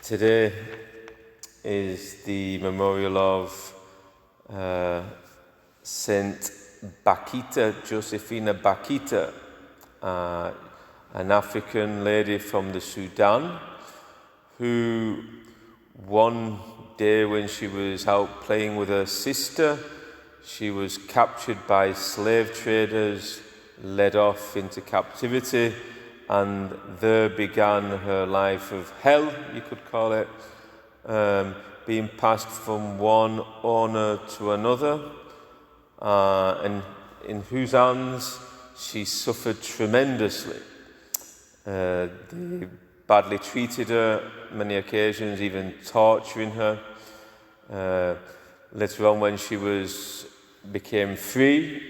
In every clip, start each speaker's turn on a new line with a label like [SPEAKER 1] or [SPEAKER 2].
[SPEAKER 1] Today is the memorial of Saint Bakita, Josephina Bakita, an African lady from the Sudan who one day when she was out playing with her sister, she was captured by slave traders, led off into captivity, and there began her life of hell, you could call it, being passed from one owner to another, and in whose hands she suffered tremendously. They badly treated her, many occasions even torturing her. Later on, when she became free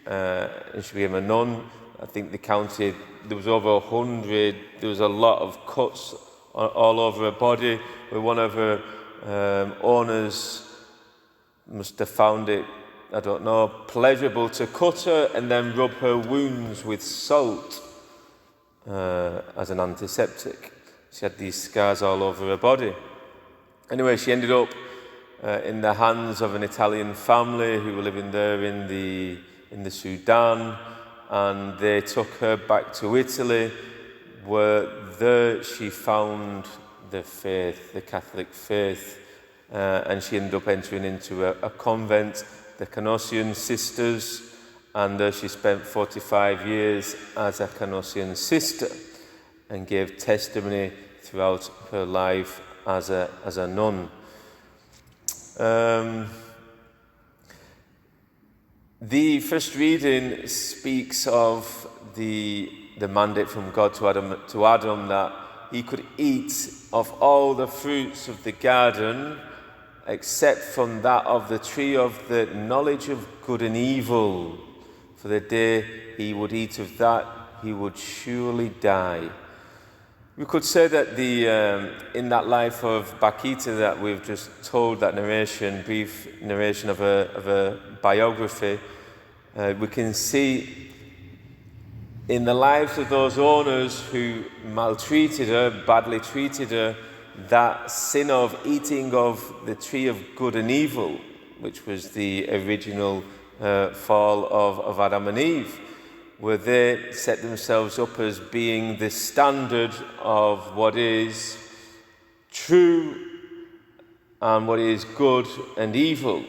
[SPEAKER 1] and she became a nun, I think they counted, there was over 100, there was a lot of cuts all over her body, where one of her owners must have found it, I don't know, pleasurable to cut her and then rub her wounds with salt as an antiseptic. She had these scars all over her body. Anyway, she ended up in the hands of an Italian family who were living there in the Sudan, and they took her back to Italy, where there she found the faith, the Catholic faith, and she ended up entering into a convent, the Canossian Sisters, and there she spent 45 years as a Canossian sister and gave testimony throughout her life as a nun. The first reading speaks of the mandate from God to Adam that he could eat of all the fruits of the garden except from that of the tree of the knowledge of good and evil. For the day he would eat of that, he would surely die. We could say that in that life of Bakita that we've just told, that brief narration of a biography, we can see in the lives of those owners who maltreated her, badly treated her, that sin of eating of the tree of good and evil, which was the original fall of Adam and Eve, where they set themselves up as being the standard of what is true and what is good and evil.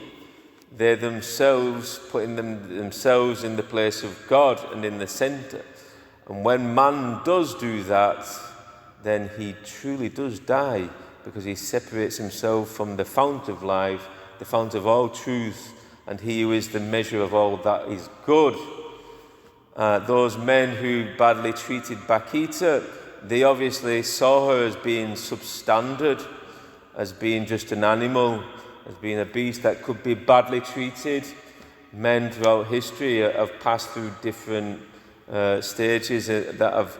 [SPEAKER 1] They themselves putting themselves in the place of God and in the center. And when man does do that, then he truly does die, because he separates himself from the fount of life, the fount of all truth, and he who is the measure of all that is good. Those men who badly treated Bakita, they obviously saw her as being substandard, as being just an animal, as being a beast that could be badly treated. Men throughout history have passed through different stages that have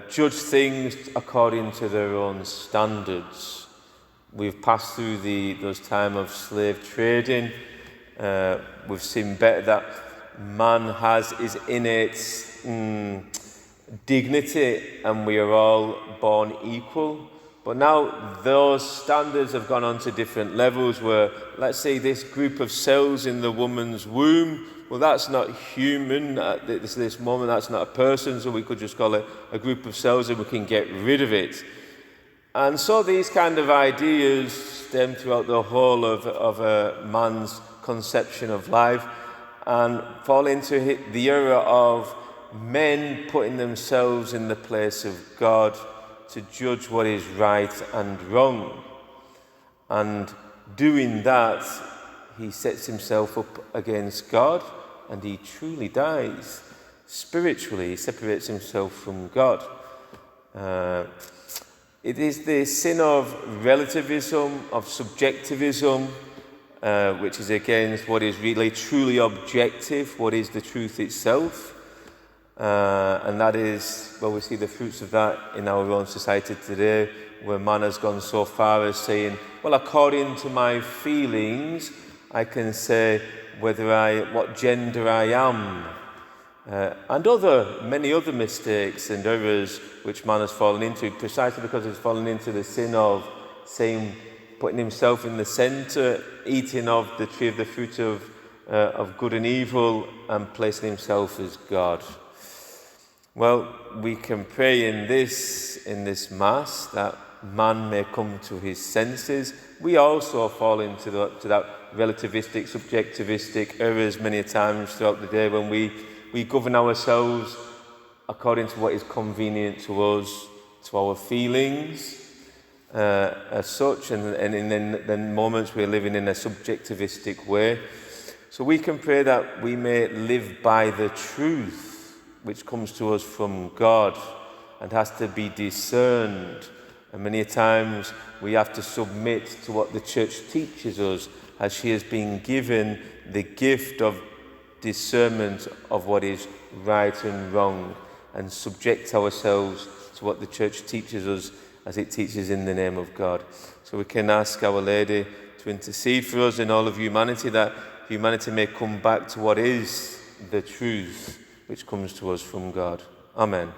[SPEAKER 1] judged things according to their own standards. We've passed through those times of slave trading. We've seen better that man has his innate dignity, and we are all born equal. But now those standards have gone on to different levels where, let's say, this group of cells in the woman's womb, well, that's not human at this moment, that's not a person, so we could just call it a group of cells and we can get rid of it. And so these kind of ideas stem throughout the whole of a man's conception of life and fall into the era of men putting themselves in the place of God to judge what is right and wrong. And doing that, he sets himself up against God, and he truly dies. Spiritually, he separates himself from God. It is the sin of relativism, of subjectivism, which is against what is really truly objective, what is the truth itself. And that is, well, we see the fruits of that in our own society today, where man has gone so far as saying, well, according to my feelings, I can say what gender I am. and many other mistakes and errors which man has fallen into, precisely because he's fallen into the sin of putting himself in the centre, eating of the tree of the fruit of good and evil, and placing himself as God. Well, we can pray in this Mass that man may come to his senses. We also fall into that relativistic, subjectivistic errors many times throughout the day when we govern ourselves according to what is convenient to us, to our feelings as such, and in moments we're living in a subjectivistic way. So we can pray that we may live by the truth which comes to us from God and has to be discerned. And many times we have to submit to what the church teaches us, as she has been given the gift of discernment of what is right and wrong, and subject ourselves to what the church teaches us as it teaches in the name of God. So we can ask Our Lady to intercede for us and all of humanity, that humanity may come back to what is the truth which comes to us from God. Amen.